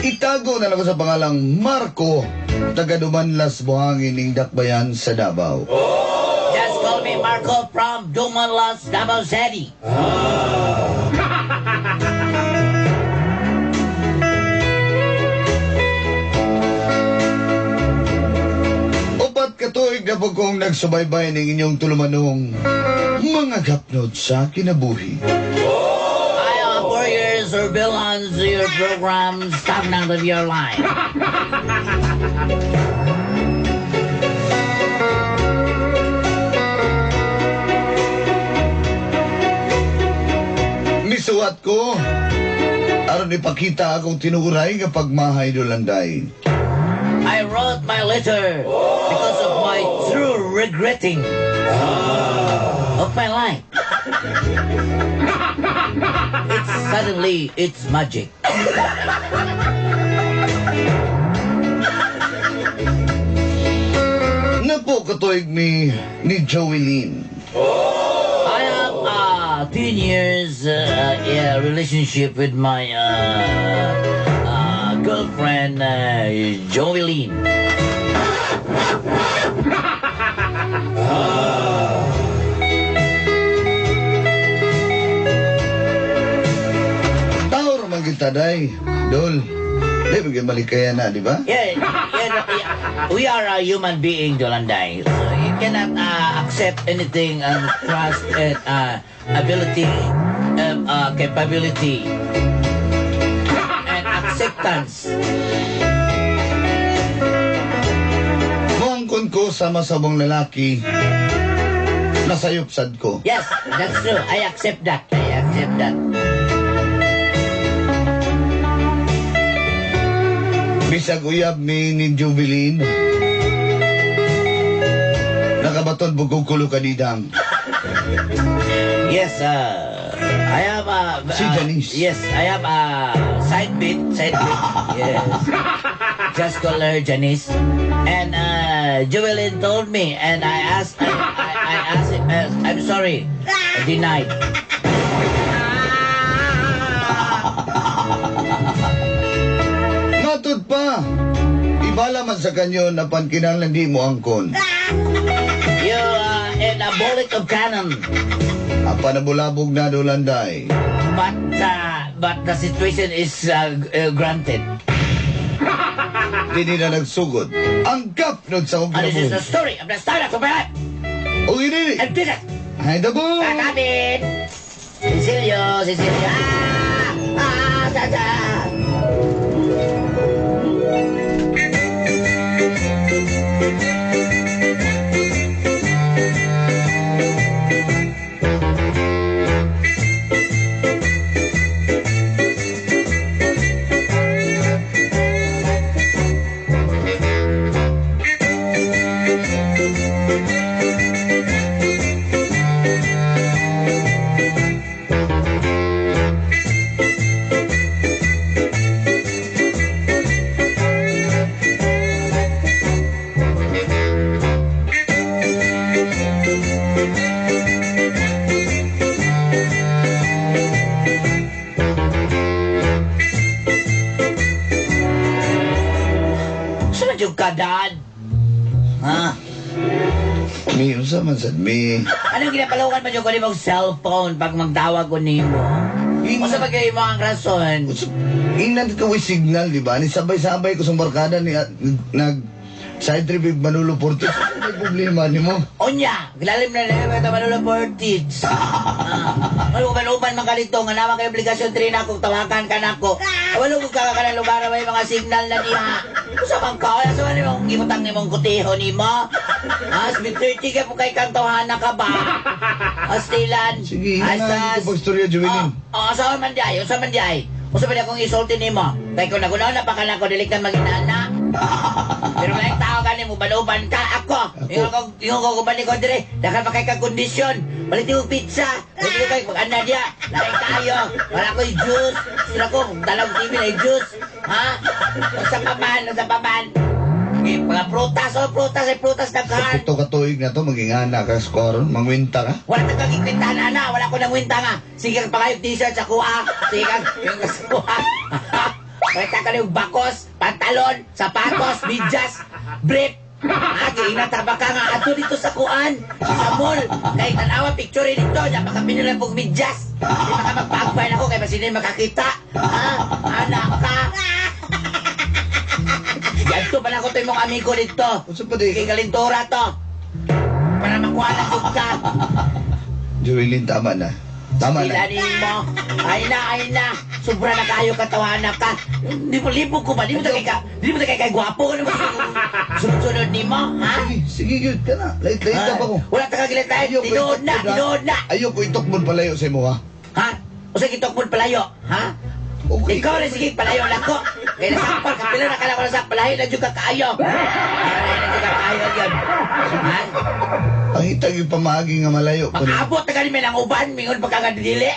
Itago na lang ko sa pangalang Marco, taga-Dumanlas, Buhangin, ning Dakbayan sa Davao. Just call me Marco from Dumanlas, Davao City. Upat katuig na po kong nagsubaybay ng inyong tulumanong mga gapnod sa kinabuhi. I am 4 years surveillance your program stagnant of your life. Misuwat ko, aron ipakita akong tinuguray nga pagmahay dolanday. I wrote my letter because of my true regretting of my life. It's magic. Napo katuig ni Joelyn. I have 10 years relationship with my girlfriend Joelyn. Taor man kita day, Dol. Di bigyan malikaya na, di ba? Yeah, we are a human being, Jolanday. So you cannot accept anything and trust and ability, capability, and acceptance. Muangkon ko sama sa mong lalaki, nasayupsad ko. Yes, that's true. I accept that. I accept that. Bisag uyab ni Jovelyn, nakabaton bugog kulo kanidang. Yes, I have a... Si Janice. Yes, I have a side bit. Yes. Just call her Janice. And Jovelyn told me, and I asked him, I'm sorry, I denied. Matod pa, ibala man sa kanyo na pankinahanglan di mo angkon. You in a bullet of cannon. Apa na bulabog na dolanday. But the situation is granted. Dini na nagsugod. Ang kapnod sa And this is the kong story of the start of my life. O ini, And this is... ay dabo! Kakabit! Cecilio! Tata! Saan yung kadaan? Ha? Mi, unsa man sad mi. Anong ginapalawan mo yung mong cellphone pag magtawag ko nimo? O sa bagay mo ang rason? Inan ka way signal, di ba? Ni sabay-sabay ko sa barkada ni nag Side trip yung Manolo Portis. Ano may problema ni mo? Onya, gilalim na na ito Manolo Portage. Maluban-uban man ka dito, nga naman kayo obligasyon 3 na kung tawakan ka na ako. Walo kung ka na lugar na may mga signal na niya. Kung sa mga kaya, sa mga mong gibutang ni mong kutiho ni mo. Speed 30 ka po kay kantohan na ka ba? Stilan. Sige, hinahan ko pagstorya, Joelyn. Sa man di ay, sa man di ay. Usa pa akong isulti nimo. Kay kung nagunaw na pa ka na ko dili ka maginana. Pero may tao ka nimo baluban ka ako. Yung ko kubani ko dire, dakan pa kay ka kondisyon. Palit yung pizza. Pwede ko kay pag ana dia. Lain tayo. Wala ko juice. Sila ko dalawang TV na juice. Ha? Sa paman. Mga prutas na kan. Ito katuig na to, maging anak ka skoron, mangwinta ka. Wala kang kikwintahan, ana. Wala ko nang winta nga. Sige kang pangayog t-shirt sa kuha. Sige kang yung sa kuha. Wala ka yung bakos, pantalon, sapatos, medyas, brief. Inataba ka nga ato dito sa kuan. Sa mall. Kahit tanawa picture dito. Diyan makapinulang pong medyas. Hindi maka magpagpain ako kaya masinin makakita. Anak ka. Ganto pa na ko ito yung mga amigo dito. Sa pa di? Kay Galintora to. Para makuha na yung ka. Joelyn, tama na. Tama na. Silanin mo. Ay na. Sobra na kayo katawanan ka. Di mo libog ko ba? Di mo na kay gwapo. Ano mo sunod-sunod ni mo, ha? Sige, yun ka na. Lait-lait ka pa ko. Wala ta kagilit tayo. Tinood na. Ayoko itokbon palayo sa imo, ha? Ha? O sige, tokbon palayo, ha? Okay. Ikaw rin, sige, palayo lang ko. Kaya nasakpal, kapila na kala ko nasak, palayo na juga kaayo. Palayo na juga kaayo yun. Ha? Pangitag yung pamagi nga malayo. Mag-abot na ganun may ng uban, mingon pagkagadili, ha?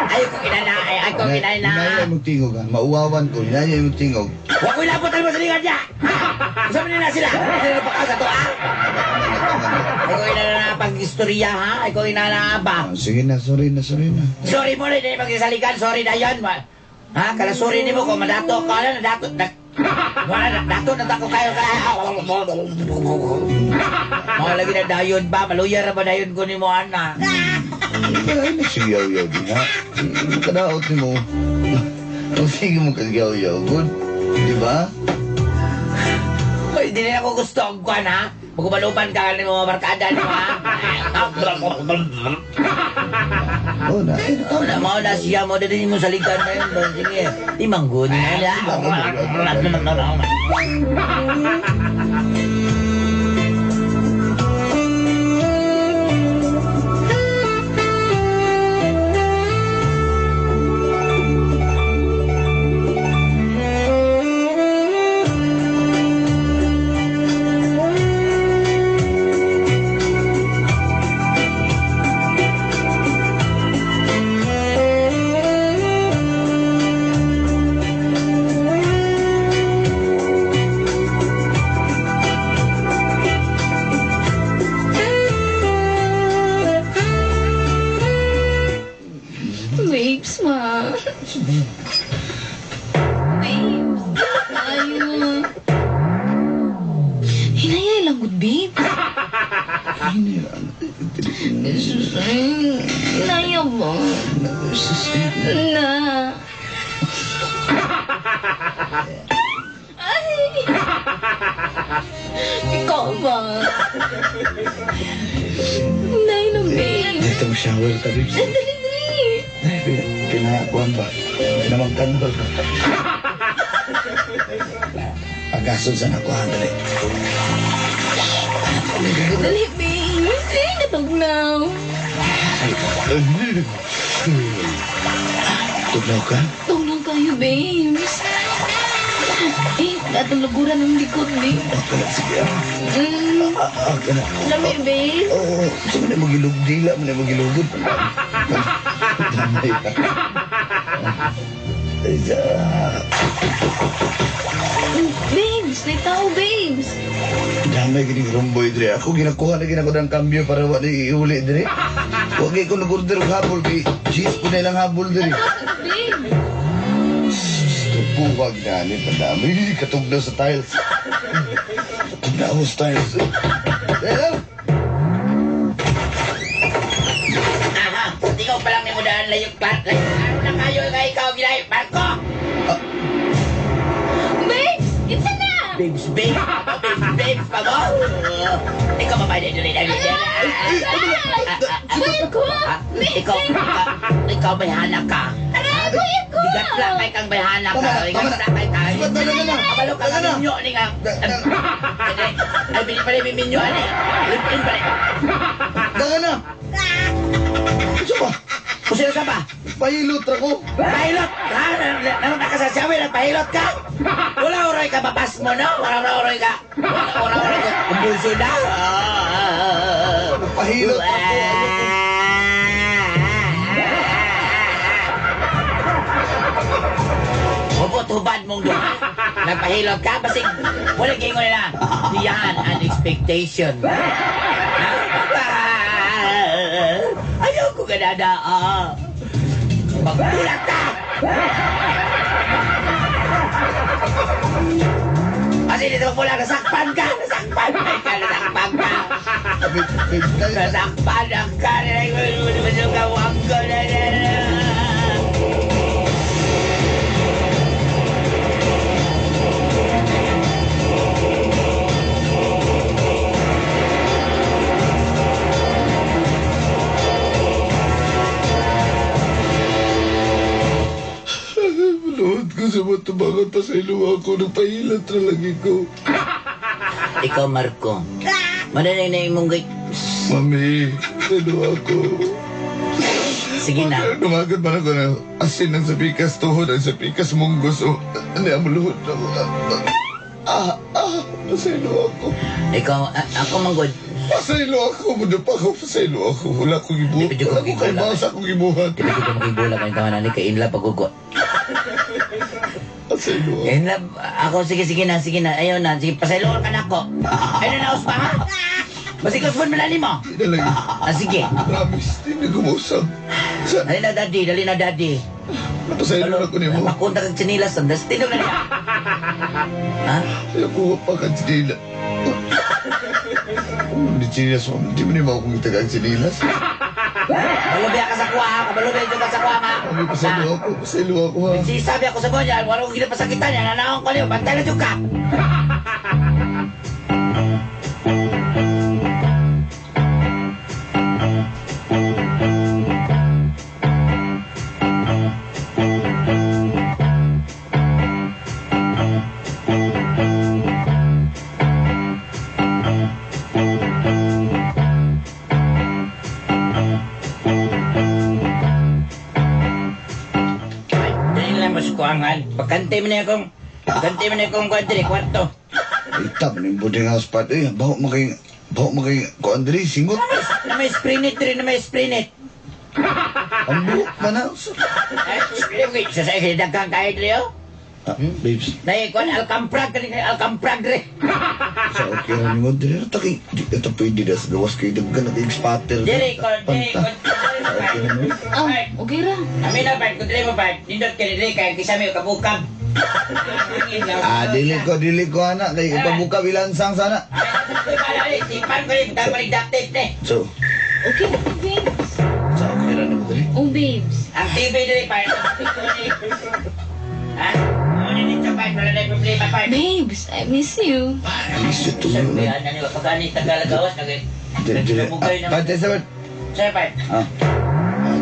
Ayaw kong inana. Inaya mong tingog, ha? Mauwawan ko, inaya mong tingog. Huwag ko inabutan mo sa lingan niya, ha? Kasama nila sila. Hindi na pa sa to, ha? Ay ko inana pag-istorya, ha? Ay ko inana ba? Sige na, sorry na. Sorry mo rin, hindi magsasalikan. Sorry na yan. Ha? Kala sorry ni mo kung madato ka na, wala na, dato na tako kayo ka. Mga lagi na dayon ba? Maluyar na ba dayon ko ni mo, ana? Ay, nagsiyaw-yaw din, ha? Kadaot ni mo. Sige mo kagyaw-yaw, good? Di ba? Uy, di na ako gusto ang kwan, ha? Magkubaluban ka ni mga barkada ni mo, ha? Oo na. Mau na siya mo, din mo salikan na yun. Sige, di mangguni na. Babes, ma. Babes, tayo. Hinayay lang, good babe. Hinaya ba? Na. Ay. Ikaw ba? Hinaya lang, babe. Dito mo shower ka rin. Dali. Pinakuan ba? Pinamagkandol ka. Agason sa nakuhan, dali. Dali, babe. Natugnaw. Tugnaw ka? Tugnaw kayo, babes. Datang laguran ng likod, babe. Sige, ka na. Lami, babe. Oo, gusto mo na magilog dila, mo na magilugod. Damay ka. Babes, may tao, babes. Damay gining rumboy dire. Ako ginakuha na ginako ng kambyo para wala iuli dire. Huwag ko nag-order og habol kay cheese po na ilang habol dire. Babe. Tupuwag na ni padami. Katugnaw sa tiles. Katugnaw sa tiles. Hello? Ikaw pa lang ni mo daan layok pat. Ano na kayo kay ikaw gilay? Marco! Babes, ito na. Babes, pa mo? Ikaw ba ba dito rin? Kuya ko! Ikaw may hanak ka. Aray, kuya ko! Digat lang kay kang may hanak ka. Digat lang kay tayo. Sugat na lang na. Kabalo ka ka minyo ni nga. Ay, bili pa rin minyo ani. Lipin pa rin. Daga na. Ano ba? Kusino sa ba? Pahilot ra ko. Pilot! Ha? Naman ka sa sabi na pilot ka? Wala oray ka babas mo, no? Wala oray ka. Wala oray ka. Kumbulso na. Pahilot ra ko. Hubot hubad mong doon. Nagpahilot ka? Basig, wala gingo nila. Diyan ang expectation. Ayaw ko ganada. Magtulak ka! Kasi dito pula, nasakpan ka! Nasakpan ka! Nasakpan ka! Nasakpan ka! Masugawang ko na Luhod ko sa matabangan pa sa ilo ako. Nagpahilat ra lagi ko. Ikaw, Marco. Mananay na imong gay... Mami, ano ako? Sige na. Dumagad man ako na asin ang sapikas tuhod ang sapikas munggo. So, ano ang luhod na ako? Pasaylo ako. Ikaw, ako manggod. Pasaylo ako. Muna pa ako. Pasaylo ako. Wala akong ibuhat. Di pa Wala akong kalbasa akong ibuhat. Di ba dito makibula kayong tawanan ni Kainla pagugot? Pasaylo ako. Kainla, ako, sige na. Ayaw na. Sige, pasayloon ka na ako. Ayaw na uspa, ha? Basta ikaw malalim mo. Hindi na lagi. Sige. Promise. Hindi ko mausap. Saan? Dali na, daddy. Napasaylo na ko niyo mo. Makunta kang sinilas. Tapos tinong na niya. Ha? Ayaw ko pa ka sinila. Hindi sinilas mo. Hindi mo niyo makukita ka sinilas. Malubya ka sa kuha, ha? Kamalubya ka sa kuha, ha? Mami, pasaylo ako. Pasaylo ako ha. Sabi ako sa mga, walang ginapasakitan niya. Nanakong ko niyo. Bantay na dyan ka. Pagkantay mo na akong kwarto. Ay, tap, na yung boarding house part. Eh, baho mo kay ko Andre, singot. Na may sprinit rin, na may sprinit. Ang buhok man na. Ay, sa dagang kahit rin, oh. Babes, Naikon, alkamprag rin. sa okay na ni Andre. Taki, ito pwede na sa gawas kay daggan na kay spatter. Dili ko. Okay na mo. Okay ra. Kami na, Bart, kung dili mo, Bart, nindot ka dili, kaya kisame yung kabukam. Dili ko anak. Kay ipabuka bilansang sana. Tipan ko rin, dahil ko rin datit, eh. So, Okay na, babes. sa okay na ni Andre. Oh, babes. Ang TV dili, Bart. Ha? Ano nito, Bart, wala na yung problema, Bart. Babes, I miss you. At least ito Sabi yun. yan, ano, pagkani tagalagawas, nagabugay na. Pante sa ba't? Sir, Bart.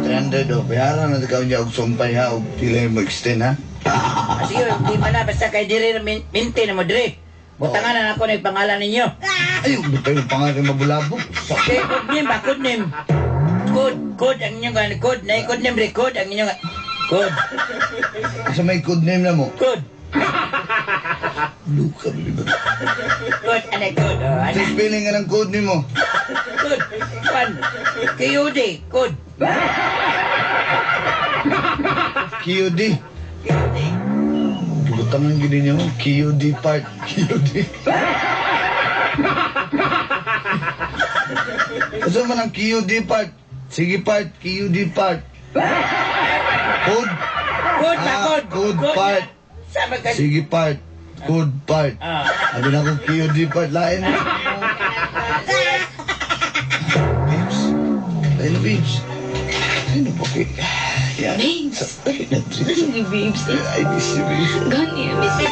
300 o. Bayaran na ikaw niya og sumpay ha. Og pila mo extend ha. Sige, di man na, basta kay diri minti na mo diri. Butangan na ako ng pangalan ninyo. Ay, huwag tayo ng pangalan mabulabog. Okay, code name ba? Code name. Code ang inyong code. Na code name, record ang inyong code. Sa may code name na mo. Code. Luka, biliban. Code, ano code? Oh, Sa ano? spelling nga ng code nimo. Code. One. KUD. Code. QD. KUD. Butang ang gini niya mo. QD part. QD. Asa man ang QD part? Sige part. QD part. Code. Code ba? Code. Code part. Sama ka. Sige part. Code part. Sabi na akong QD part. Lain mo. Babes. Lain na, babes. Ano ba kay... Yan. Babes. Ay, Miss you, babes. I miss you, babes. Gani, I miss you.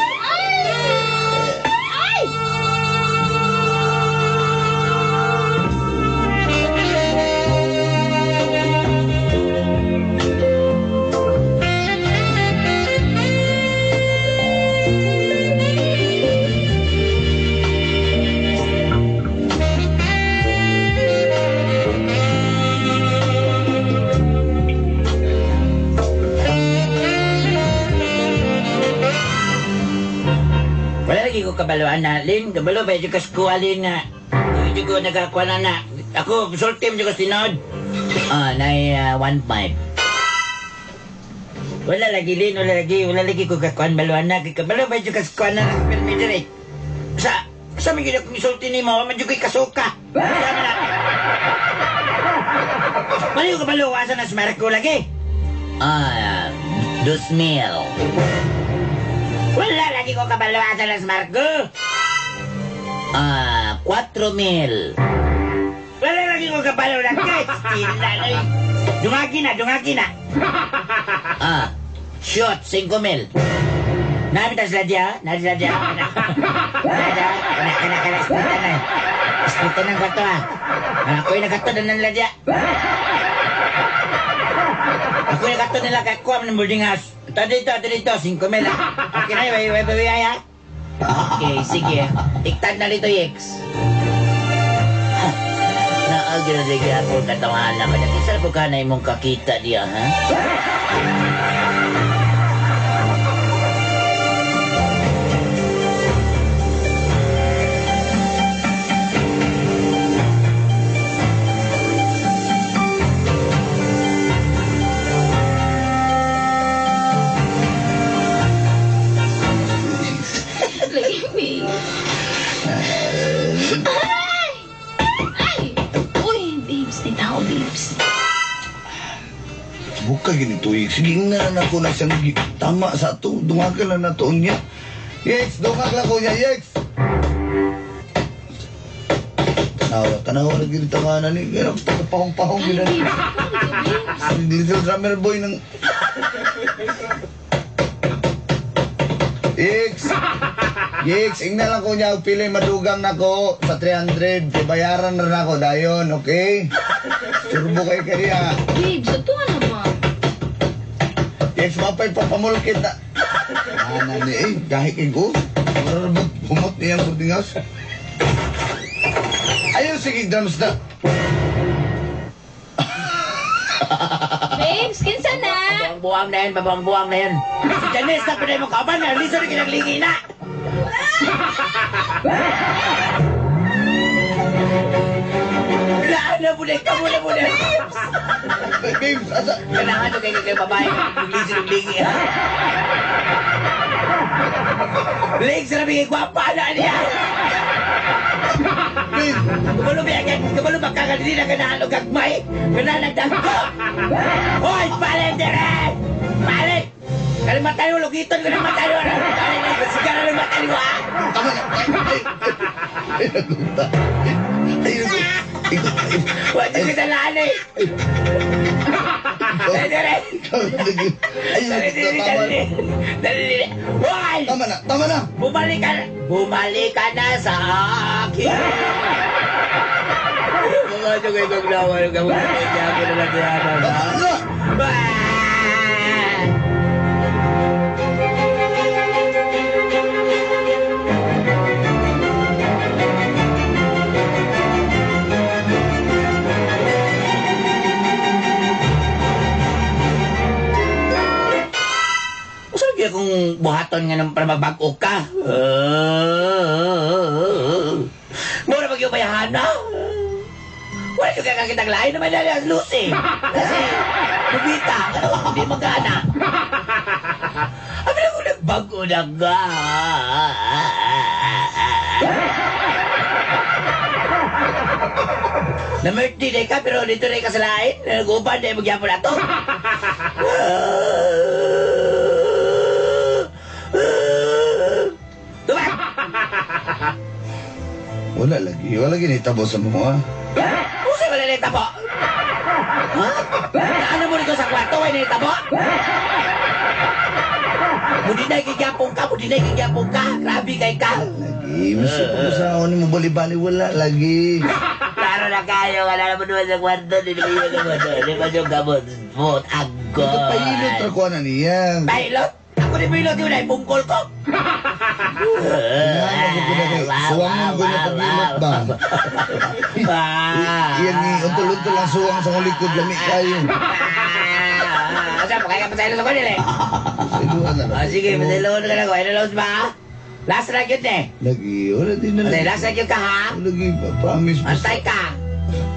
kabaluan na. Lin, kabalo ba yung kaskuha, Lin, na. Hindi ko nagkakuha na. Ako, sultim yung kasinod. Nay, 1.5. Wala lagi, Lin, wala lagi ko kakuhan baluan na. Kabalo ba yung kaskuha na ng permidere? Sa may gina kong isulti ni mo, medyo ko'y kasuka. Sama na. Maliw ka baluwasan na smarak ko lagi. 2,000. Wala lagi ko kabaluwasan na smarak ko. 4,000. Wala lagi ko kabaluwasan ka. Stilaloy. Dungagi na. Shot, 5,000. Nabita sila dia. Nada. Kana ispita na. Ispita ng gato Ako yung nagato na nila dia. Ako yung nagato nila kakuha ng boarding house. Ito dito, 5,000 Okay na, way, ha? Okay, sige. Iktad na dito, Yex. Naagin na sige ako katawahan naman. Isa po ka na imong kakita diya, ha? Lagi, babe. Ay! Uy, babes. Di tao, babes. Buka ganito eh. Sige na ako na siyang tama sa ito. Dungagan lang na ito niya. Yex, dungag lang ko niya, Yex. Tanawa na ganito nga na ni. Pahong-pahong Ay, gina. babes. Ano ka, babes? Little drummer boy ng... Yex, ingna lang ko niya. Pili madugang na ko sa 300. Bayaran na ako dayon, okay? Turbo kay kariya. Babes, ito ka naman. Yex, mapay papamulkit na. Nani dahil kay ko. Marabot, humot niyang boarding house. Ayaw, sige, drums na. Babes, kinsa na? Babang-buwang na yan. Si Janice, na pinay mo kaban na. Liso na kinaglingi na. Laan na muna, Babes, asa? Kailangan nyo kayo babae. Liso-lingi, ha? Legs na bigay gwapa na niya. Babes, Kabalo ba kagalili na ganahan o gagmay? Ganahan dagko. Hoy, palit dire! Palit! Kalimatan mo, lugiton ko ng mata nyo. Sigara ng mata nyo, ha? tama na. Ay, nagunta. Ay, Huwag nyo kitalaan, eh. Dali, dire! Ay, nagunta, Dali! Hoy! Tama na. Bumalik ka na sa akin. Mga nyo kayo gaglawa ng gamot. Kaya ako na lang yan. Tama na. Masabi akong buhaton nga ng para magbago ka. Mura pag yung bayahan na. Wala yung kakakitang lain naman na ang Lucy. Kasi, bubita. Hindi magana. Abi na kung nagbago na nga. Na-merty na ka, pero dito na ka sa lain. Nag-uban na yung magyapon na to. Tubak! Wala lagi nitabo sa mga. Kasi wala na itabo. Ha? Ano mo rito sa kwarto? Wala na itabo? Mudi na ikigyapong ka. Grabe kay ka. Lagi, masuk ko sa ako ni mo bali-bali, wala lagi. Klaro na kayo. Wala naman naman sa kwarto. Hindi naman yung gamot. Vote agod. Ito pailot ra ko na niya. Pilot? Ako ni pilot yun ay bungkol ko. Suwang mo na pag-ilot ba? Iyan ni, untol-untol lang suwang sa likod, lami kayo. Saan mo kaya ka pasaylo sa kanila eh? Siluhan na lang. Sige, pasaylo ka na ako. Ano lang ba? Last na yun eh. Lagi, wala din na Okay, last na yun ka ha? Lagi, promise. Antay ka.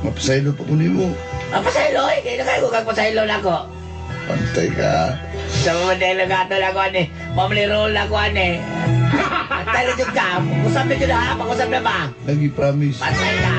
Mapasaylo pa po mo. Pasaylo eh. Kaya na kayo kung pasaylo na ko. Pantay ka. Sa mga dahil gato lang ko ani. Family roll lang ko ani. Antay na yun ka. Pag-usap na yun ha. Pag-usap na ba? Lagi, promise. Pantay ka.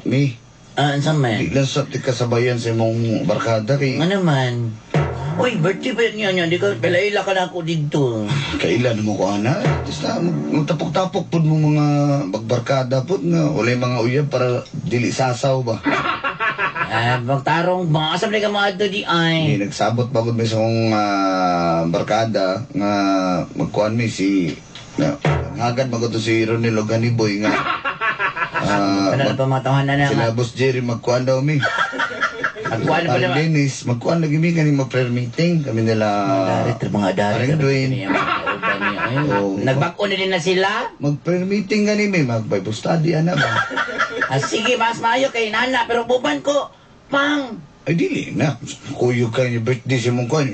Mi, Ano man? di lang sa kasabayan sa imong barkada kay Ano man? Uy, birthday pa niya niya. Di ka, palaila ka na ako dito. kailan mo ko ana. Just na magtapok-tapok pud mo mga bagbarkada pud nga walay mga uyab para dili sasaw ba. Magtarong ba? Asam na ka mga ito di ay. Ni nagsabot bagod mi sa akong barkada nga magkuan mi si na hagad magod to si Ronelo Ganiboy nga Ano na pamatawahan na sila naman? Boss Jerry magkuan daw mi. Magkuhan pa naman. Dennis, magkuan lagi mi kani mag-prayer meeting kami nila. Mga dari. Paring Dwayne. Oo. Nagbako na din na sila. Mag-prayer meeting gani mi, mag-Bible study ana ba. Sige, mas maayo kay nana. Pero buban ko, pang. Ay dili na. Kuyo ka ni birthday si mong kuan.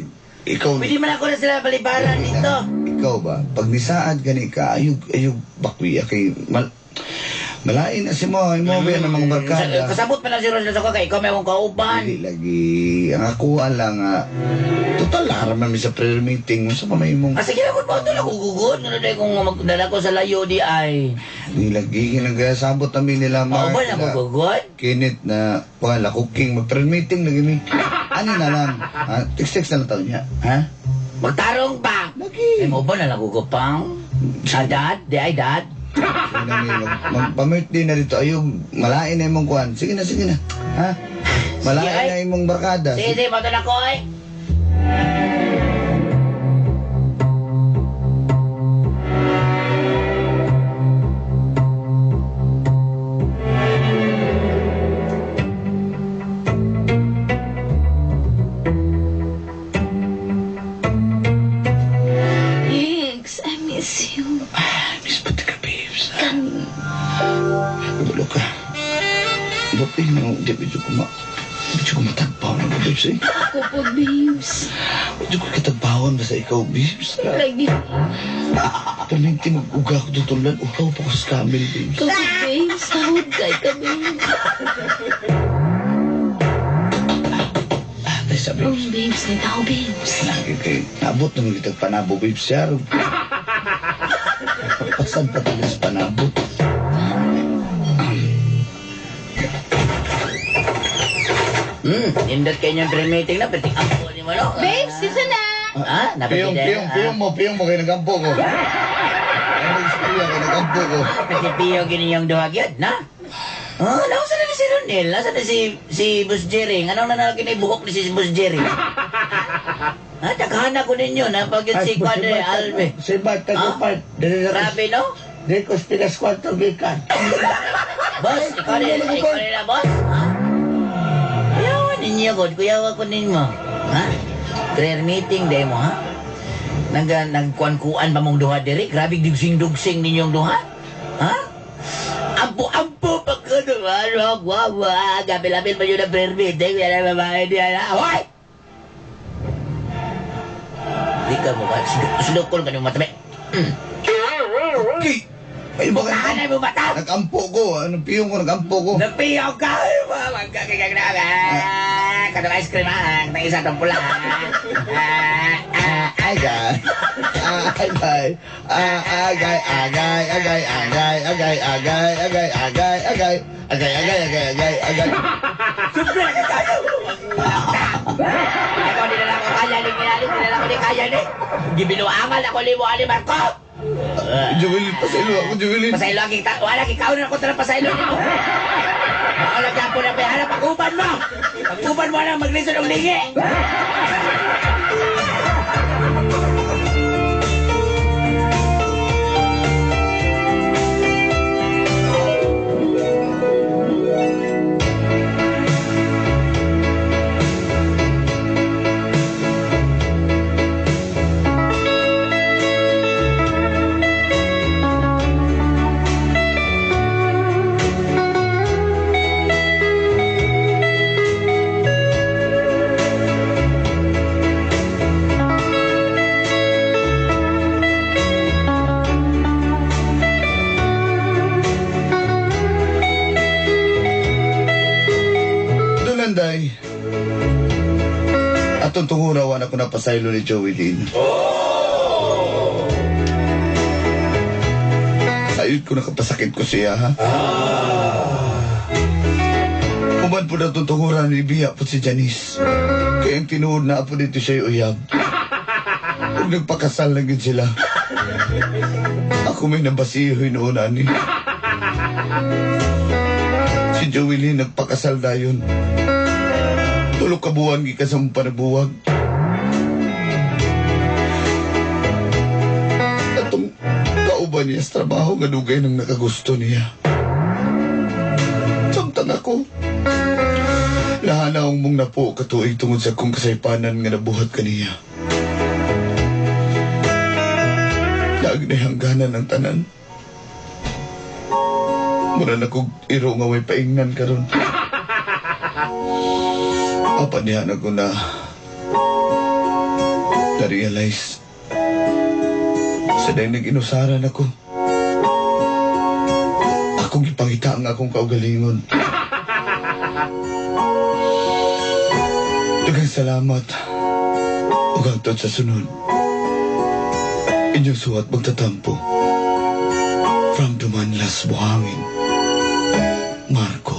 Ikaw Pwede man ako na sila balibaran dito. Ikaw ba? Pag nisaad gani ka, ayog bakwi kay malain na si mo, imo ba ng mga barkada. Kasabot pa na si Rosel sa ko kay ikaw may akong kauban. Dili lagi. Ang ako lang total haraman mi sa prayer meeting mo sa pamay mong. Sige na ko ito lang gugugod. Ano dahil kung magdala ko sa layo di ay. Di lagi nagasabot kami nila Ako ba na gugugod? Kinit na wala cooking mag-prayer meeting lagi mi. Ano na lang? Text na lang taon niya. Ha? Magtarong pa. Lagi. Ay mo ba na nagugupang? Dad? Di ay dad? Magpa-birthday na dito. Ayun, malain na imong kuhan. Sige na. Ha? Malain Sige, ay. na imong barkada. Sige, mato na ko ay. Higgs, I miss you. Miss pati ka, babes. Kan, Gulo ka. Ba't di medyo ko matagpaw na ba, babes eh? ako po, babes. Medyo ko kitagpawan ba sa ikaw, babes? Lagi, Perminti mag-uga ko tutulan. Uhaw pa ko sa camel, babes. kasi babes, sahod kay ka, babes. Tay sa Oh, babes. babes, may tao, babes. Lagi kay nabot naman kitag panabo, babes. Siya, pasan pa tayo sa panabot. Nindot kayo niyang pre-meeting na, pati ako ni mo, no? Babes, isa na. Piyong mo kayo nagampo ko. Ano yung siya kayo nagampo ko? Pati piyo giniyong duhagyad, na? Nausa na ni si Ronel? Nasa na si Boss Jerry? Anong nanalagin na buhok ni si Boss Jerry? Taghahanap ko ninyo na pag yun si Padre Alve. Si Bart, Ah? Part. Grabe, no? Di ko spilas kwarto gikan. Boss, ikaw na boss? Ha? Kuyawan ninyo ko, kuyawan ko ninyo. Ha? Prayer meeting, day mo, ha? Nagkuan-kuan ba mong duha, Derek? Grabe dugsing-dugsing ninyong duha? Ha? Ampo, pagkaduhan, wawa, gabi-labil pa yun ang prayer meeting, yan ang babae niya na, hoy! Di ka mo ba? Sinukol ka niyong matabi. Okay. Ay, Bukahan na mo mata! Nagampo ko. Ano piyong ko, nagampo ko. Napiyaw ka! Kadang ice cream ha! Nang isa itong pula Ay, guy. Ay, guy. Agay. Siyempre, kaya mo! Ako, di na lang ako kaya ni Minali, di na lang ako di kaya ni. Gibinuangan ako ni mo, Marco! Jubilin, pasaylo ako, Jubilin. Pasaylo ang kita, wala kikaw na ako talang pasaylo nito. Ako lang po na pihara, pag-uban mo! Pag-uban mo na, magliso ng lingi! Atong tungurawan ako napasaylo ni Joelyn. Sayod ko nakapasakit ko siya, ha? Uman po na tuntunguran ni Bia po si Janice. Kaya ang tinuod na po dito siya uyab. Kung nagpakasal na gid sila. Ako may nabasihoy noon, ani. Si Joelyn nagpakasal dayon. Tulog ka buwan, gikasang panabuwag. Atong kauban niya sa trabaho, ganugay ng nakagusto niya. Samtang ako, lahanaong mong napo katuig tungod sa kong kasaypanan nga nabuhat kaniya. Naagnihangganan ang tanan. Mura na kong iro nga may paingnan karon. Apanihan ako na na-realize sa dahil nag-inusaran ako. Akong ipangita ang akong kaugalingon. Daghang salamat. Ug hangtod sa sunod. Inyong suwat magtatampo. From Dumanlas, Buhangin. Marco.